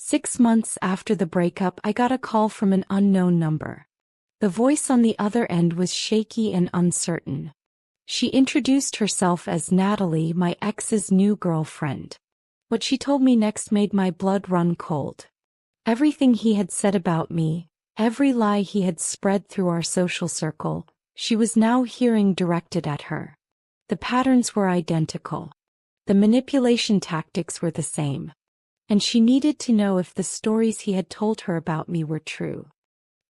6 months after the breakup, I got a call from an unknown number. The voice on the other end was shaky and uncertain. She introduced herself as Natalie, my ex's new girlfriend. What she told me next made my blood run cold. Everything he had said about me, every lie he had spread through our social circle, she was now hearing directed at her. The patterns were identical. The manipulation tactics were the same. And she needed to know if the stories he had told her about me were true.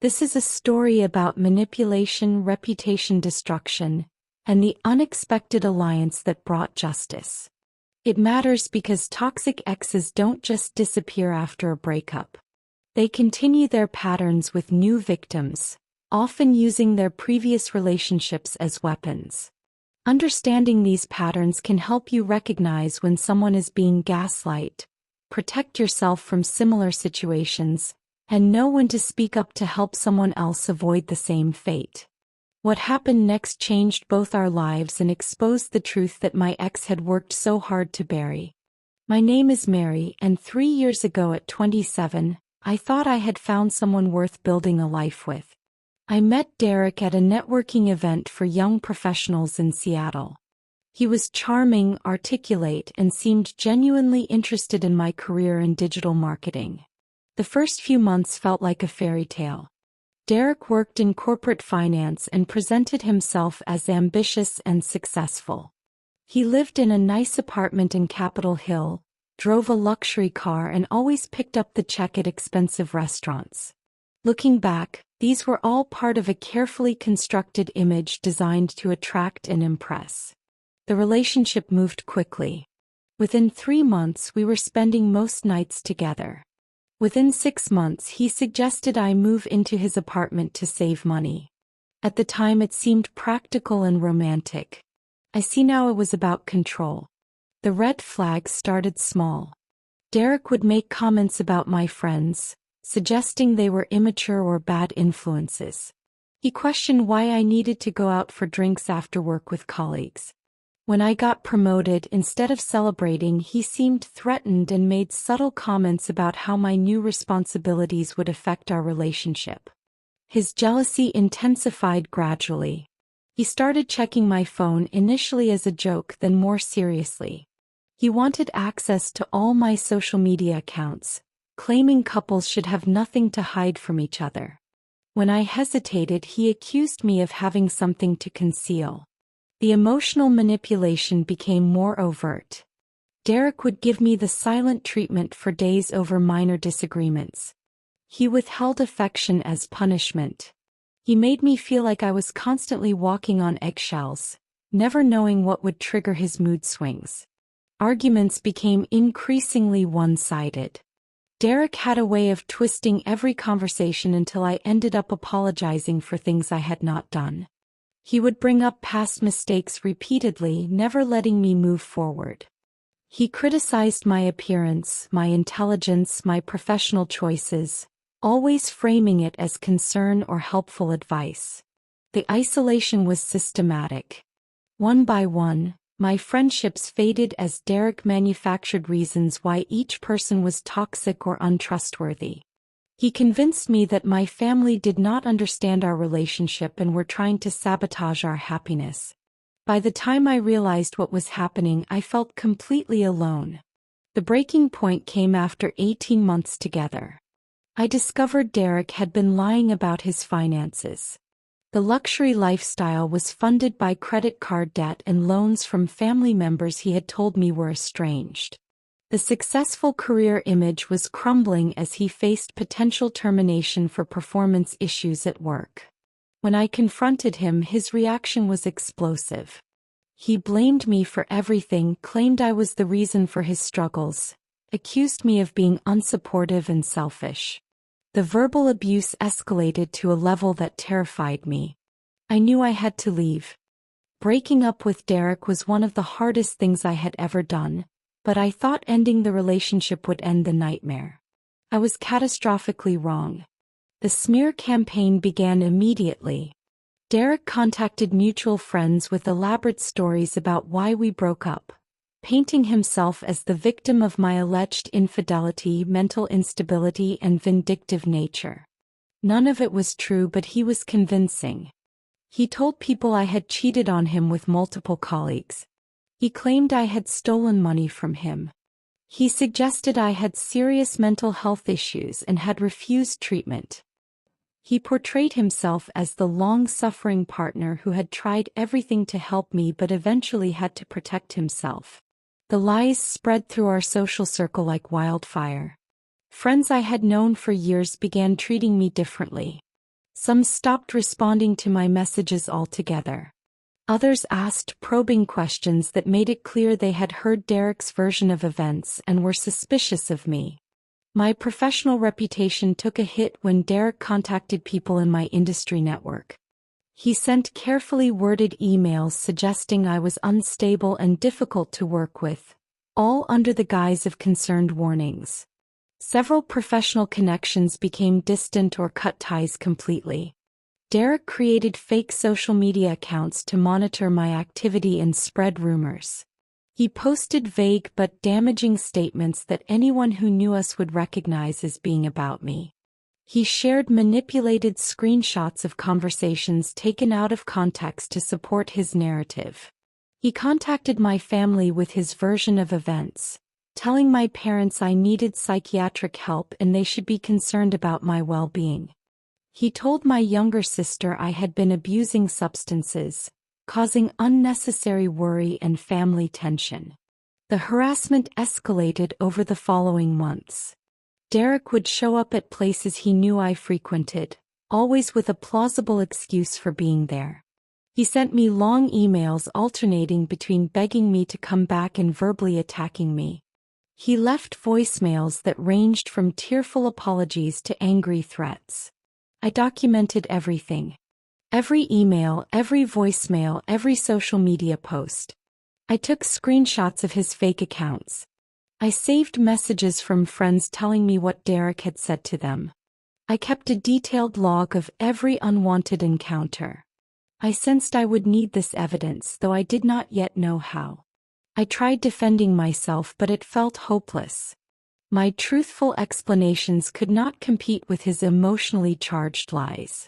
This is a story about manipulation, reputation destruction, and the unexpected alliance that brought justice. It matters because toxic exes don't just disappear after a breakup. They continue their patterns with new victims, often using their previous relationships as weapons. Understanding these patterns can help you recognize when someone is being gaslighted, protect yourself from similar situations, and know when to speak up to help someone else avoid the same fate. What happened next changed both our lives and exposed the truth that my ex had worked so hard to bury. My name is Mary, and 3 years ago at 27, I thought I had found someone worth building a life with. I met Derek at a networking event for young professionals in Seattle. He was charming, articulate, and seemed genuinely interested in my career in digital marketing. The first few months felt like a fairy tale. Derek worked in corporate finance and presented himself as ambitious and successful. He lived in a nice apartment in Capitol Hill, drove a luxury car, and always picked up the check at expensive restaurants. Looking back, these were all part of a carefully constructed image designed to attract and impress. The relationship moved quickly. Within 3 months, we were spending most nights together. Within 6 months, he suggested I move into his apartment to save money. At the time, it seemed practical and romantic. I see now it was about control. The red flags started small. Derek would make comments about my friends, suggesting they were immature or bad influences. He questioned why I needed to go out for drinks after work with colleagues. When I got promoted, instead of celebrating, he seemed threatened and made subtle comments about how my new responsibilities would affect our relationship. His jealousy intensified gradually. He started checking my phone, initially as a joke, then more seriously. He wanted access to all my social media accounts, claiming couples should have nothing to hide from each other. When I hesitated, he accused me of having something to conceal. The emotional manipulation became more overt. Derek would give me the silent treatment for days over minor disagreements. He withheld affection as punishment. He made me feel like I was constantly walking on eggshells, never knowing what would trigger his mood swings. Arguments became increasingly one-sided. Derek had a way of twisting every conversation until I ended up apologizing for things I had not done. He would bring up past mistakes repeatedly, never letting me move forward. He criticized my appearance, my intelligence, my professional choices, always framing it as concern or helpful advice. The isolation was systematic. One by one, my friendships faded as Derek manufactured reasons why each person was toxic or untrustworthy. He convinced me that my family did not understand our relationship and were trying to sabotage our happiness. By the time I realized what was happening, I felt completely alone. The breaking point came after 18 months together. I discovered Derek had been lying about his finances. The luxury lifestyle was funded by credit card debt and loans from family members he had told me were estranged. The successful career image was crumbling as he faced potential termination for performance issues at work. When I confronted him, his reaction was explosive. He blamed me for everything, claimed I was the reason for his struggles, accused me of being unsupportive and selfish. The verbal abuse escalated to a level that terrified me. I knew I had to leave. Breaking up with Derek was one of the hardest things I had ever done, but I thought ending the relationship would end the nightmare. I was catastrophically wrong. The smear campaign began immediately. Derek contacted mutual friends with elaborate stories about why we broke up, painting himself as the victim of my alleged infidelity, mental instability, and vindictive nature. None of it was true, but he was convincing. He told people I had cheated on him with multiple colleagues. He claimed I had stolen money from him. He suggested I had serious mental health issues and had refused treatment. He portrayed himself as the long-suffering partner who had tried everything to help me but eventually had to protect himself. The lies spread through our social circle like wildfire. Friends I had known for years began treating me differently. Some stopped responding to my messages altogether. Others asked probing questions that made it clear they had heard Derek's version of events and were suspicious of me. My professional reputation took a hit when Derek contacted people in my industry network. He sent carefully worded emails suggesting I was unstable and difficult to work with, all under the guise of concerned warnings. Several professional connections became distant or cut ties completely. Derek created fake social media accounts to monitor my activity and spread rumors. He posted vague but damaging statements that anyone who knew us would recognize as being about me. He shared manipulated screenshots of conversations taken out of context to support his narrative. He contacted my family with his version of events, telling my parents I needed psychiatric help and they should be concerned about my well-being. He told my younger sister I had been abusing substances, causing unnecessary worry and family tension. The harassment escalated over the following months. Derek would show up at places he knew I frequented, always with a plausible excuse for being there. He sent me long emails alternating between begging me to come back and verbally attacking me. He left voicemails that ranged from tearful apologies to angry threats. I documented everything. Every email, every voicemail, every social media post. I took screenshots of his fake accounts. I saved messages from friends telling me what Derek had said to them. I kept a detailed log of every unwanted encounter. I sensed I would need this evidence, though I did not yet know how. I tried defending myself, but it felt hopeless. My truthful explanations could not compete with his emotionally charged lies.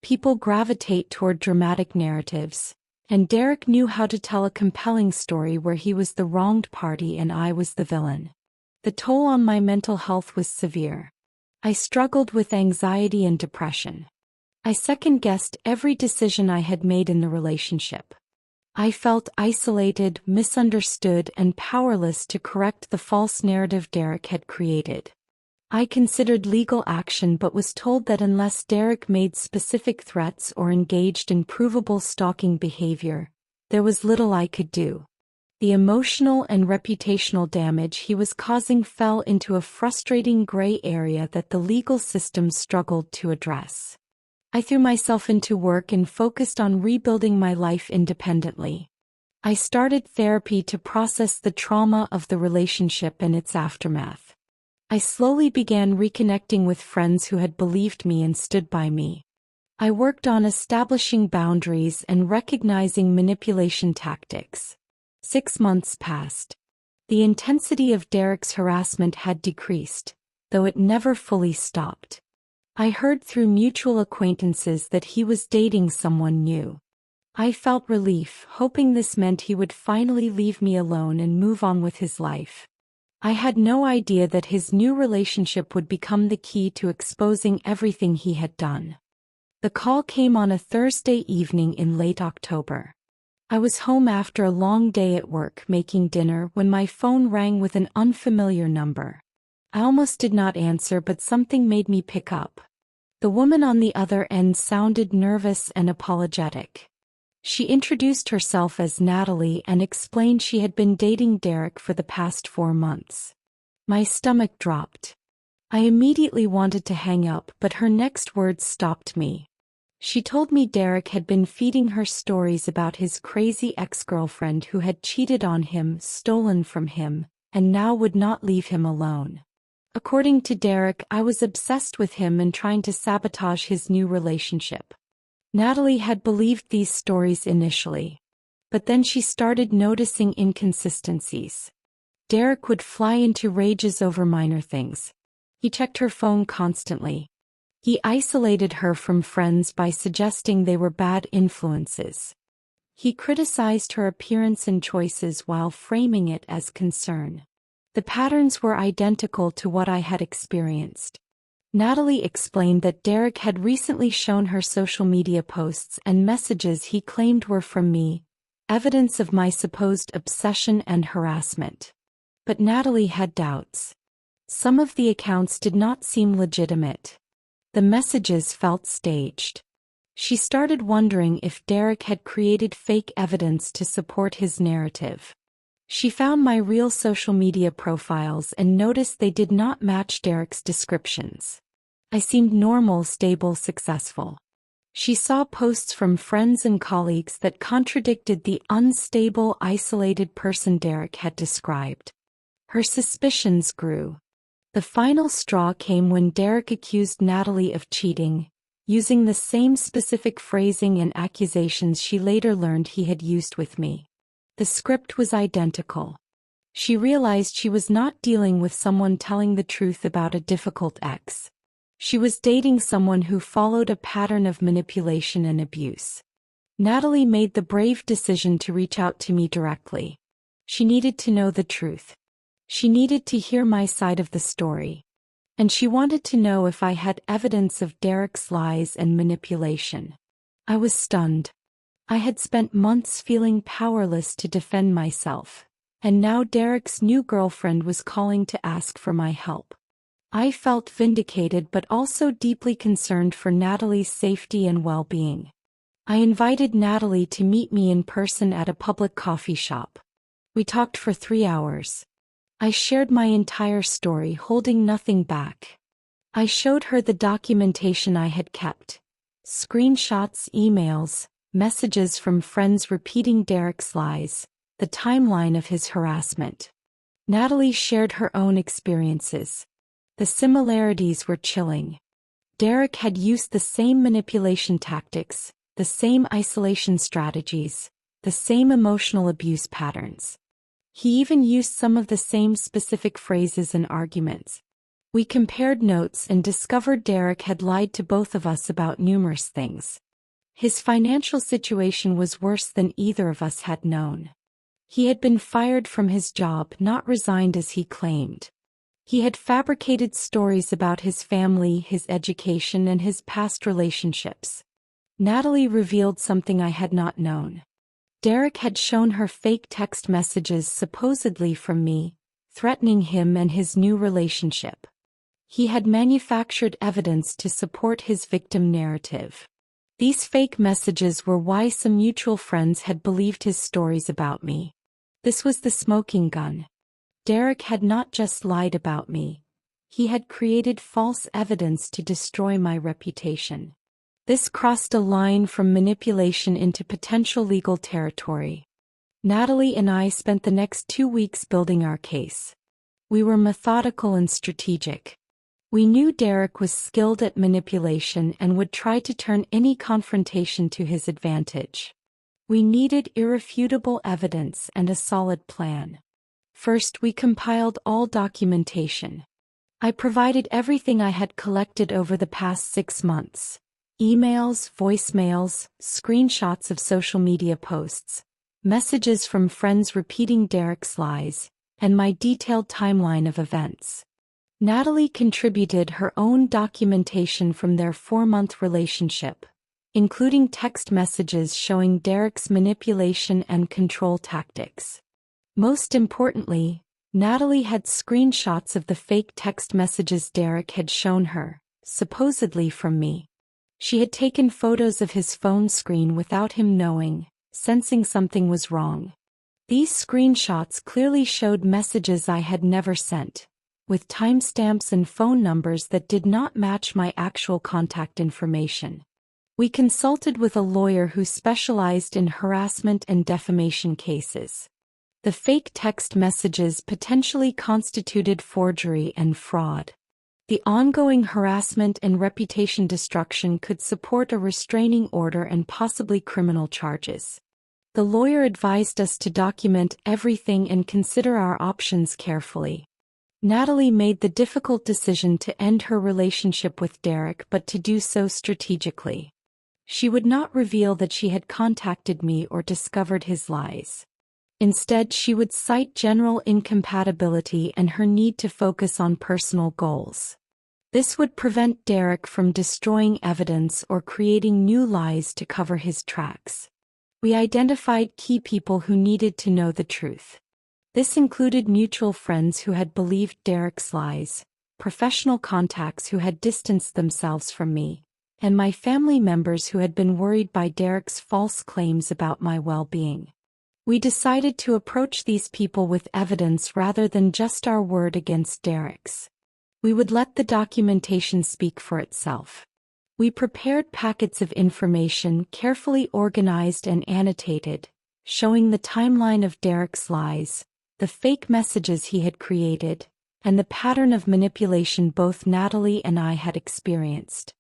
People gravitate toward dramatic narratives, and Derek knew how to tell a compelling story where he was the wronged party and I was the villain. The toll on my mental health was severe. I struggled with anxiety and depression. I second-guessed every decision I had made in the relationship. I felt isolated, misunderstood, and powerless to correct the false narrative Derek had created. I considered legal action but was told that unless Derek made specific threats or engaged in provable stalking behavior, there was little I could do. The emotional and reputational damage he was causing fell into a frustrating gray area that the legal system struggled to address. I threw myself into work and focused on rebuilding my life independently. I started therapy to process the trauma of the relationship and its aftermath. I slowly began reconnecting with friends who had believed me and stood by me. I worked on establishing boundaries and recognizing manipulation tactics. 6 months passed. The intensity of Derek's harassment had decreased, though it never fully stopped. I heard through mutual acquaintances that he was dating someone new. I felt relief, hoping this meant he would finally leave me alone and move on with his life. I had no idea that his new relationship would become the key to exposing everything he had done. The call came on a Thursday evening in late October. I was home after a long day at work making dinner when my phone rang with an unfamiliar number. I almost did not answer, but something made me pick up. The woman on the other end sounded nervous and apologetic. She introduced herself as Natalie and explained she had been dating Derek for the past 4 months. My stomach dropped. I immediately wanted to hang up, but her next words stopped me. She told me Derek had been feeding her stories about his crazy ex-girlfriend who had cheated on him, stolen from him, and now would not leave him alone. According to Derek, I was obsessed with him and trying to sabotage his new relationship. Natalie had believed these stories initially. But then she started noticing inconsistencies. Derek would fly into rages over minor things. He checked her phone constantly. He isolated her from friends by suggesting they were bad influences. He criticized her appearance and choices while framing it as concern. The patterns were identical to what I had experienced. Natalie explained that Derek had recently shown her social media posts and messages he claimed were from me, evidence of my supposed obsession and harassment. But Natalie had doubts. Some of the accounts did not seem legitimate. The messages felt staged. She started wondering if Derek had created fake evidence to support his narrative. She found my real social media profiles and noticed they did not match Derek's descriptions. I seemed normal, stable, successful. She saw posts from friends and colleagues that contradicted the unstable, isolated person Derek had described. Her suspicions grew. The final straw came when Derek accused Natalie of cheating, using the same specific phrasing and accusations she later learned he had used with me. The script was identical. She realized she was not dealing with someone telling the truth about a difficult ex. She was dating someone who followed a pattern of manipulation and abuse. Natalie made the brave decision to reach out to me directly. She needed to know the truth. She needed to hear my side of the story. And she wanted to know if I had evidence of Derek's lies and manipulation. I was stunned. I had spent months feeling powerless to defend myself, and now Derek's new girlfriend was calling to ask for my help. I felt vindicated but also deeply concerned for Natalie's safety and well-being. I invited Natalie to meet me in person at a public coffee shop. We talked for 3 hours. I shared my entire story, holding nothing back. I showed her the documentation I had kept. Screenshots, emails, messages from friends repeating Derek's lies, the timeline of his harassment. Natalie shared her own experiences. The similarities were chilling. Derek had used the same manipulation tactics, the same isolation strategies, the same emotional abuse patterns. He even used some of the same specific phrases and arguments. We compared notes and discovered Derek had lied to both of us about numerous things. His financial situation was worse than either of us had known. He had been fired from his job, not resigned as he claimed. He had fabricated stories about his family, his education, and his past relationships. Natalie revealed something I had not known. Derek had shown her fake text messages supposedly from me, threatening him and his new relationship. He had manufactured evidence to support his victim narrative. These fake messages were why some mutual friends had believed his stories about me. This was the smoking gun. Derek had not just lied about me. He had created false evidence to destroy my reputation. This crossed a line from manipulation into potential legal territory. Natalie and I spent the next 2 weeks building our case. We were methodical and strategic. We knew Derek was skilled at manipulation and would try to turn any confrontation to his advantage. We needed irrefutable evidence and a solid plan. First, we compiled all documentation. I provided everything I had collected over the past 6 months. Emails, voicemails, screenshots of social media posts, messages from friends repeating Derek's lies, and my detailed timeline of events. Natalie contributed her own documentation from their 4-month relationship, including text messages showing Derek's manipulation and control tactics. Most importantly, Natalie had screenshots of the fake text messages Derek had shown her, supposedly from me. She had taken photos of his phone screen without him knowing, sensing something was wrong. These screenshots clearly showed messages I had never sent, with timestamps and phone numbers that did not match my actual contact information. We consulted with a lawyer who specialized in harassment and defamation cases. The fake text messages potentially constituted forgery and fraud. The ongoing harassment and reputation destruction could support a restraining order and possibly criminal charges. The lawyer advised us to document everything and consider our options carefully. Natalie made the difficult decision to end her relationship with Derek, but to do so strategically. She would not reveal that she had contacted me or discovered his lies. Instead, she would cite general incompatibility and her need to focus on personal goals. This would prevent Derek from destroying evidence or creating new lies to cover his tracks. We identified key people who needed to know the truth. This included mutual friends who had believed Derek's lies, professional contacts who had distanced themselves from me, and my family members who had been worried by Derek's false claims about my well-being. We decided to approach these people with evidence rather than just our word against Derek's. We would let the documentation speak for itself. We prepared packets of information carefully organized and annotated, showing the timeline of Derek's lies, the fake messages he had created, and the pattern of manipulation both Natalie and I had experienced.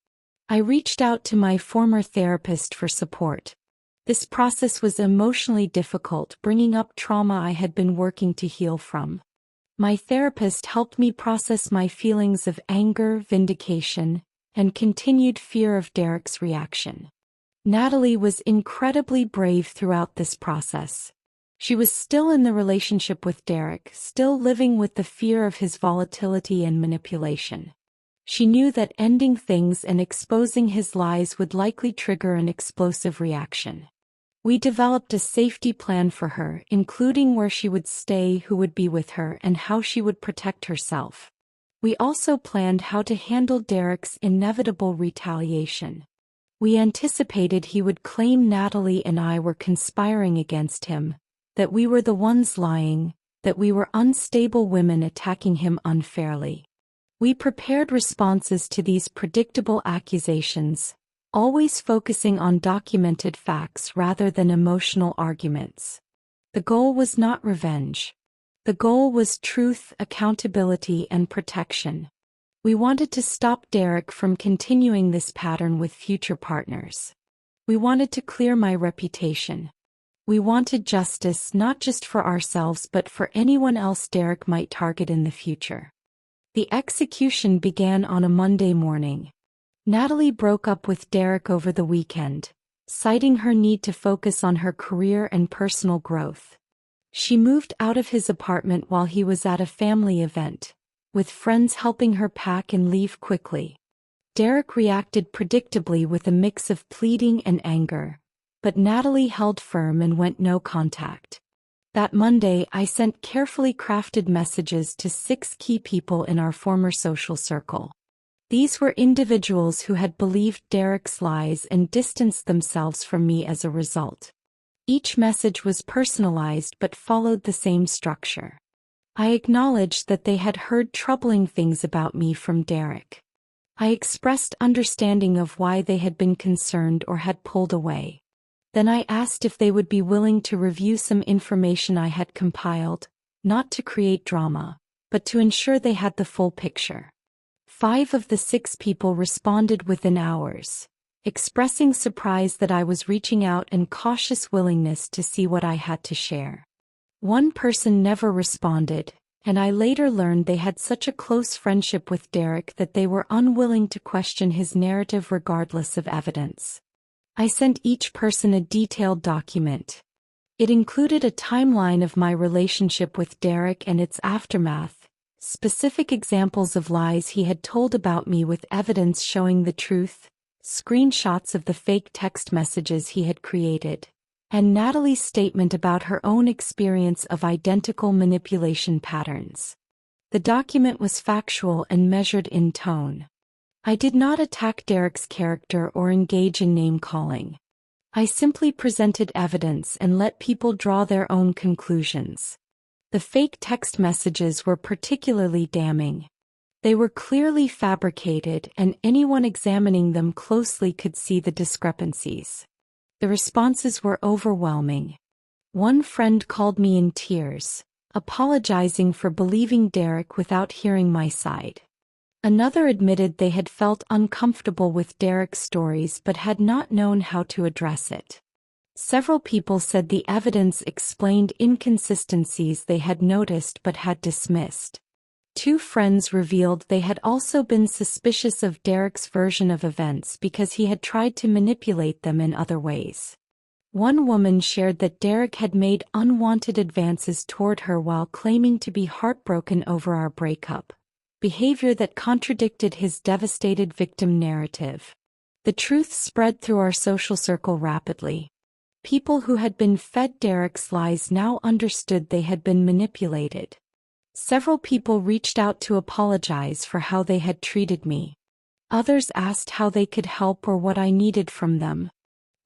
I reached out to my former therapist for support. This process was emotionally difficult, bringing up trauma I had been working to heal from. My therapist helped me process my feelings of anger, vindication, and continued fear of Derek's reaction. Natalie was incredibly brave throughout this process. She was still in the relationship with Derek, still living with the fear of his volatility and manipulation. She knew that ending things and exposing his lies would likely trigger an explosive reaction. We developed a safety plan for her, including where she would stay, who would be with her, and how she would protect herself. We also planned how to handle Derek's inevitable retaliation. We anticipated he would claim Natalie and I were conspiring against him, that we were the ones lying, that we were unstable women attacking him unfairly. We prepared responses to these predictable accusations, always focusing on documented facts rather than emotional arguments. The goal was not revenge. The goal was truth, accountability, and protection. We wanted to stop Derek from continuing this pattern with future partners. We wanted to clear my reputation. We wanted justice not just for ourselves but for anyone else Derek might target in the future. The execution began on a Monday morning. Natalie broke up with Derek over the weekend, citing her need to focus on her career and personal growth. She moved out of his apartment while he was at a family event, with friends helping her pack and leave quickly. Derek reacted predictably with a mix of pleading and anger, but Natalie held firm and went no contact. That Monday, I sent carefully crafted messages to 6 key people in our former social circle. These were individuals who had believed Derek's lies and distanced themselves from me as a result. Each message was personalized but followed the same structure. I acknowledged that they had heard troubling things about me from Derek. I expressed understanding of why they had been concerned or had pulled away. Then I asked if they would be willing to review some information I had compiled, not to create drama, but to ensure they had the full picture. 5 of the 6 people responded within hours, expressing surprise that I was reaching out and cautious willingness to see what I had to share. One person never responded, and I later learned they had such a close friendship with Derek that they were unwilling to question his narrative regardless of evidence. I sent each person a detailed document. It included a timeline of my relationship with Derek and its aftermath, specific examples of lies he had told about me with evidence showing the truth, screenshots of the fake text messages he had created, and Natalie's statement about her own experience of identical manipulation patterns. The document was factual and measured in tone. I did not attack Derek's character or engage in name-calling. I simply presented evidence and let people draw their own conclusions. The fake text messages were particularly damning. They were clearly fabricated, and anyone examining them closely could see the discrepancies. The responses were overwhelming. One friend called me in tears, apologizing for believing Derek without hearing my side. Another admitted they had felt uncomfortable with Derek's stories but had not known how to address it. Several people said the evidence explained inconsistencies they had noticed but had dismissed. 2 friends revealed they had also been suspicious of Derek's version of events because he had tried to manipulate them in other ways. One woman shared that Derek had made unwanted advances toward her while claiming to be heartbroken over our breakup, behavior that contradicted his devastated victim narrative. The truth spread through our social circle rapidly. People who had been fed Derek's lies now understood they had been manipulated. Several people reached out to apologize for how they had treated me. Others asked how they could help or what I needed from them.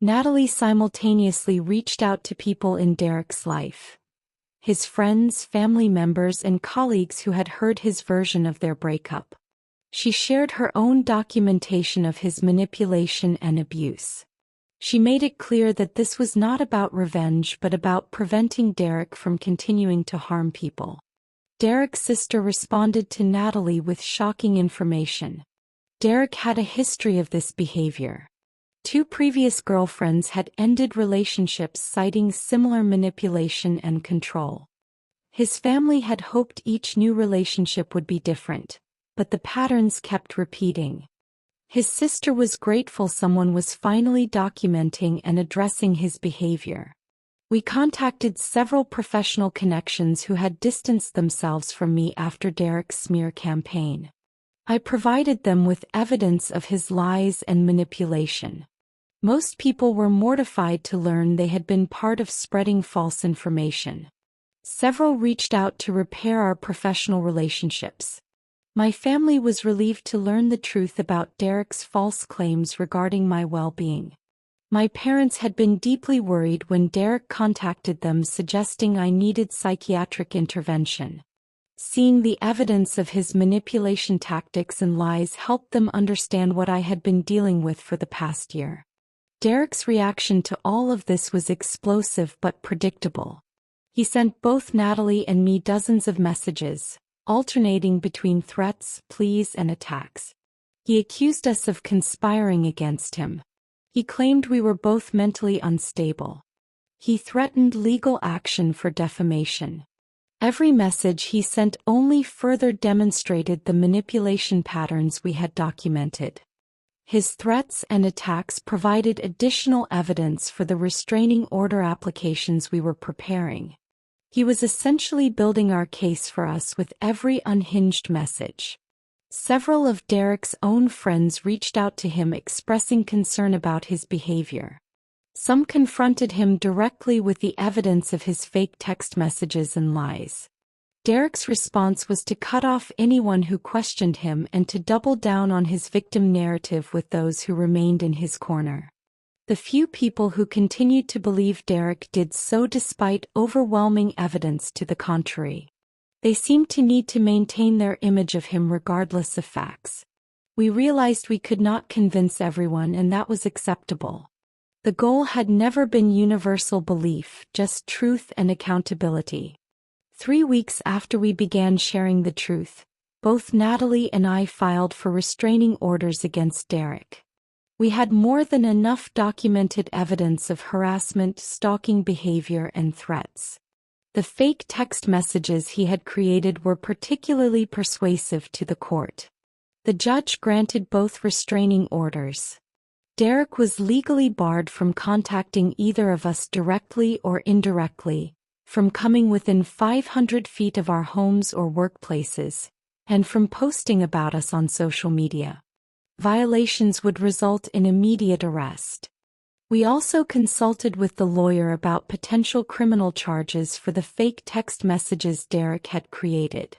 Natalie simultaneously reached out to people in Derek's life. His friends, family members, and colleagues who had heard his version of their breakup. She shared her own documentation of his manipulation and abuse. She made it clear that this was not about revenge but about preventing Derek from continuing to harm people. Derek's sister responded to Natalie with shocking information. Derek had a history of this behavior. 2 previous girlfriends had ended relationships citing similar manipulation and control. His family had hoped each new relationship would be different, but the patterns kept repeating. His sister was grateful someone was finally documenting and addressing his behavior. We contacted several professional connections who had distanced themselves from me after Derek's smear campaign. I provided them with evidence of his lies and manipulation. Most people were mortified to learn they had been part of spreading false information. Several reached out to repair our professional relationships. My family was relieved to learn the truth about Derek's false claims regarding my well-being. My parents had been deeply worried when Derek contacted them suggesting I needed psychiatric intervention. Seeing the evidence of his manipulation tactics and lies helped them understand what I had been dealing with for the past year. Derek's reaction to all of this was explosive but predictable. He sent both Natalie and me dozens of messages, alternating between threats, pleas, and attacks. He accused us of conspiring against him. He claimed we were both mentally unstable. He threatened legal action for defamation. Every message he sent only further demonstrated the manipulation patterns we had documented. His threats and attacks provided additional evidence for the restraining order applications we were preparing. He was essentially building our case for us with every unhinged message. Several of Derek's own friends reached out to him expressing concern about his behavior. Some confronted him directly with the evidence of his fake text messages and lies. Derek's response was to cut off anyone who questioned him and to double down on his victim narrative with those who remained in his corner. The few people who continued to believe Derek did so despite overwhelming evidence to the contrary. They seemed to need to maintain their image of him regardless of facts. We realized we could not convince everyone, and that was acceptable. The goal had never been universal belief, just truth and accountability. 3 weeks after we began sharing the truth, both Natalie and I filed for restraining orders against Derek. We had more than enough documented evidence of harassment, stalking behavior, and threats. The fake text messages he had created were particularly persuasive to the court. The judge granted both restraining orders. Derek was legally barred from contacting either of us directly or indirectly, from coming within 500 feet of our homes or workplaces, and from posting about us on social media. Violations would result in immediate arrest. We also consulted with the lawyer about potential criminal charges for the fake text messages Derek had created.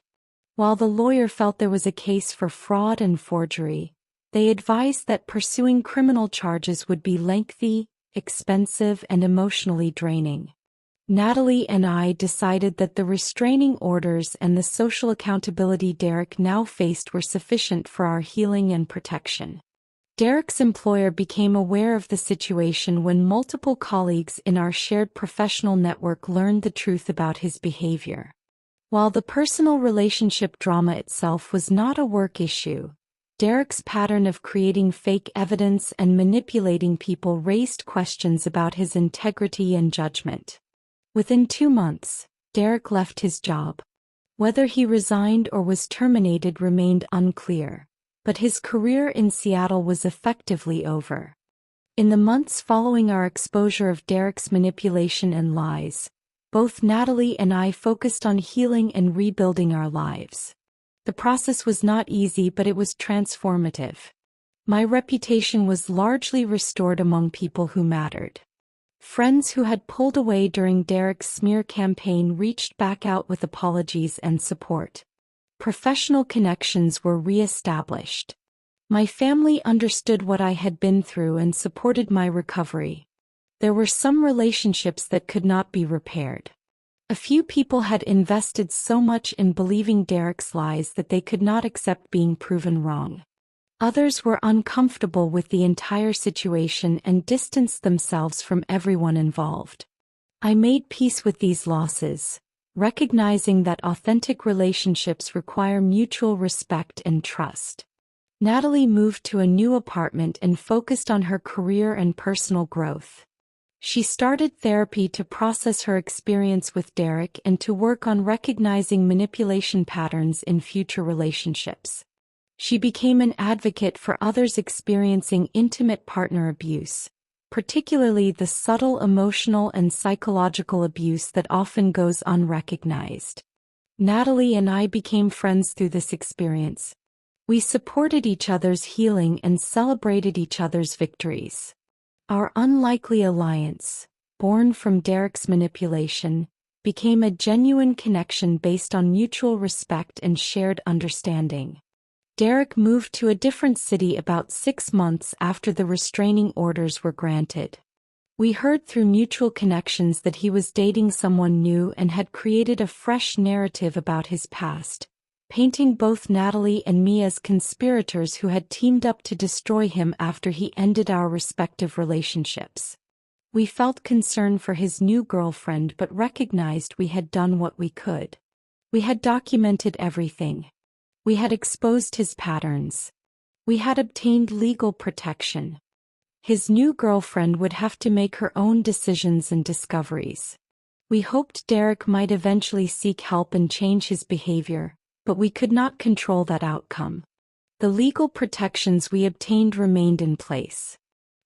While the lawyer felt there was a case for fraud and forgery, they advised that pursuing criminal charges would be lengthy, expensive, and emotionally draining. Natalie and I decided that the restraining orders and the social accountability Derek now faced were sufficient for our healing and protection. Derek's employer became aware of the situation when multiple colleagues in our shared professional network learned the truth about his behavior. While the personal relationship drama itself was not a work issue, Derek's pattern of creating fake evidence and manipulating people raised questions about his integrity and judgment. Within 2 months, Derek left his job. Whether he resigned or was terminated remained unclear, but his career in Seattle was effectively over. In the months following our exposure of Derek's manipulation and lies, both Natalie and I focused on healing and rebuilding our lives. The process was not easy, but it was transformative. My reputation was largely restored among people who mattered. Friends who had pulled away during Derek's smear campaign reached back out with apologies and support. Professional connections were re-established. My family understood what I had been through and supported my recovery. There were some relationships that could not be repaired. A few people had invested so much in believing Derek's lies that they could not accept being proven wrong. Others were uncomfortable with the entire situation and distanced themselves from everyone involved. I made peace with these losses, recognizing that authentic relationships require mutual respect and trust. Natalie moved to a new apartment and focused on her career and personal growth. She started therapy to process her experience with Derek and to work on recognizing manipulation patterns in future relationships. She became an advocate for others experiencing intimate partner abuse, particularly the subtle emotional and psychological abuse that often goes unrecognized. Natalie and I became friends through this experience. We supported each other's healing and celebrated each other's victories. Our unlikely alliance, born from Derek's manipulation, became a genuine connection based on mutual respect and shared understanding. Derek moved to a different city about 6 months after the restraining orders were granted. We heard through mutual connections that he was dating someone new and had created a fresh narrative about his past, painting both Natalie and me as conspirators who had teamed up to destroy him after he ended our respective relationships. We felt concern for his new girlfriend but recognized we had done what we could. We had documented everything. We had exposed his patterns. We had obtained legal protection. His new girlfriend would have to make her own decisions and discoveries. We hoped Derek might eventually seek help and change his behavior, but we could not control that outcome. The legal protections we obtained remained in place.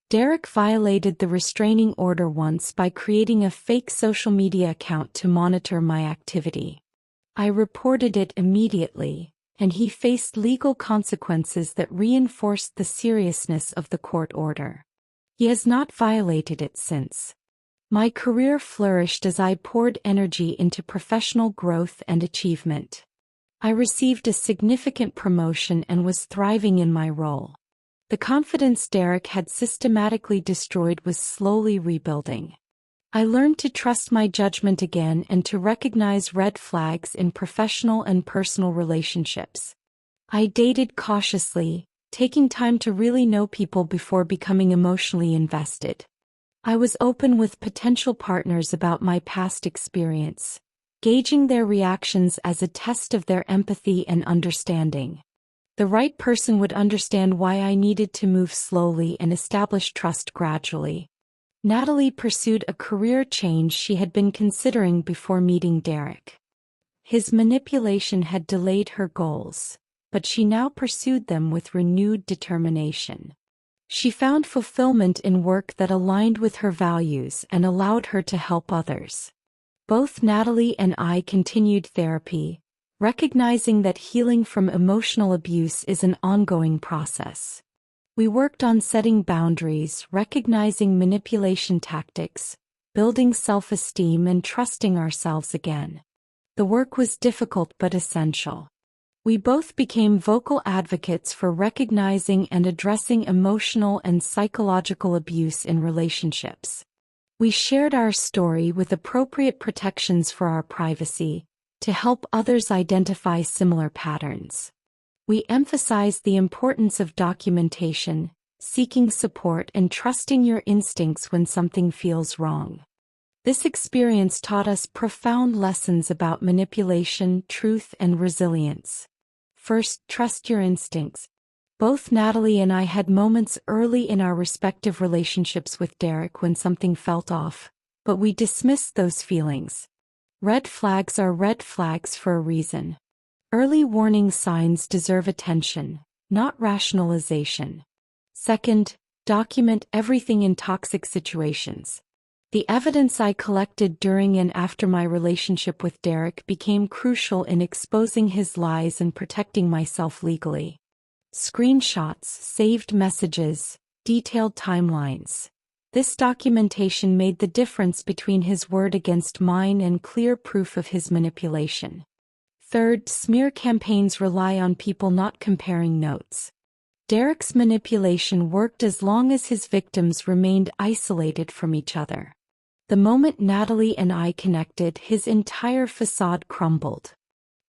Derek violated the restraining order once by creating a fake social media account to monitor my activity. I reported it immediately, and he faced legal consequences that reinforced the seriousness of the court order. He has not violated it since. My career flourished as I poured energy into professional growth and achievement. I received a significant promotion and was thriving in my role. The confidence Derek had systematically destroyed was slowly rebuilding. I learned to trust my judgment again and to recognize red flags in professional and personal relationships. I dated cautiously, taking time to really know people before becoming emotionally invested. I was open with potential partners about my past experience, gauging their reactions as a test of their empathy and understanding. The right person would understand why I needed to move slowly and establish trust gradually. Natalie pursued a career change she had been considering before meeting Derek. His manipulation had delayed her goals, but she now pursued them with renewed determination. She found fulfillment in work that aligned with her values and allowed her to help others. Both Natalie and I continued therapy, recognizing that healing from emotional abuse is an ongoing process. We worked on setting boundaries, recognizing manipulation tactics, building self-esteem and trusting ourselves again. The work was difficult but essential. We both became vocal advocates for recognizing and addressing emotional and psychological abuse in relationships. We shared our story with appropriate protections for our privacy, to help others identify similar patterns. We emphasized the importance of documentation, seeking support and trusting your instincts when something feels wrong. This experience taught us profound lessons about manipulation, truth, and resilience. First, trust your instincts. Both Natalie and I had moments early in our respective relationships with Derek when something felt off, but we dismissed those feelings. Red flags are red flags for a reason. Early warning signs deserve attention, not rationalization. Second, document everything in toxic situations. The evidence I collected during and after my relationship with Derek became crucial in exposing his lies and protecting myself legally. Screenshots, saved messages, detailed timelines. This documentation made the difference between his word against mine and clear proof of his manipulation. Third, smear campaigns rely on people not comparing notes. Derek's manipulation worked as long as his victims remained isolated from each other. The moment Natalie and I connected, his entire facade crumbled.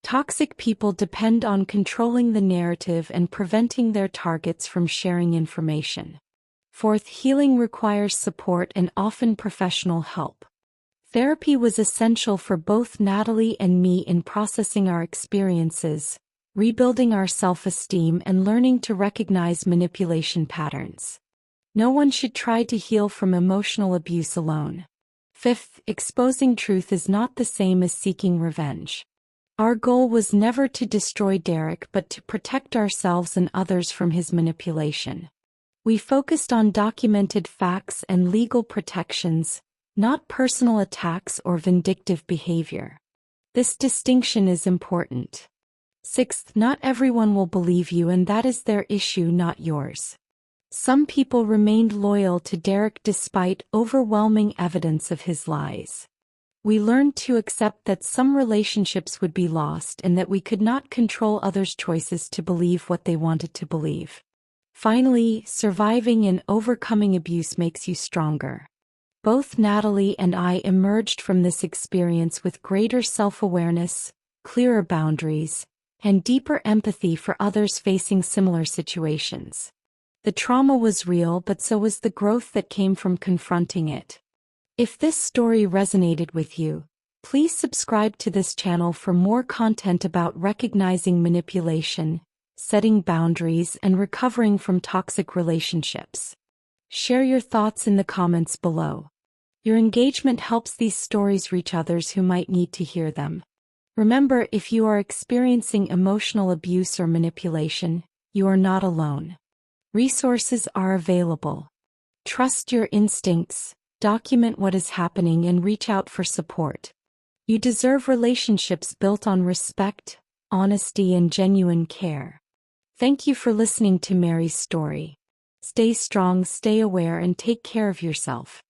Toxic people depend on controlling the narrative and preventing their targets from sharing information. Fourth, healing requires support and often professional help. Therapy was essential for both Natalie and me in processing our experiences, rebuilding our self-esteem, and learning to recognize manipulation patterns. No one should try to heal from emotional abuse alone. Fifth, exposing truth is not the same as seeking revenge. Our goal was never to destroy Derek but to protect ourselves and others from his manipulation. We focused on documented facts and legal protections, not personal attacks or vindictive behavior. This distinction is important. Sixth, not everyone will believe you, and that is their issue, not yours. Some people remained loyal to Derek despite overwhelming evidence of his lies. We learned to accept that some relationships would be lost and that we could not control others' choices to believe what they wanted to believe. Finally, surviving and overcoming abuse makes you stronger. Both Natalie and I emerged from this experience with greater self-awareness, clearer boundaries, and deeper empathy for others facing similar situations. The trauma was real, but so was the growth that came from confronting it. If this story resonated with you, please subscribe to this channel for more content about recognizing manipulation, setting boundaries, and recovering from toxic relationships. Share your thoughts in the comments below. Your engagement helps these stories reach others who might need to hear them. Remember, if you are experiencing emotional abuse or manipulation, you are not alone. Resources are available. Trust your instincts. Document what is happening and reach out for support. You deserve relationships built on respect, honesty, and genuine care. Thank you for listening to Mary's story. Stay strong, stay aware, and take care of yourself.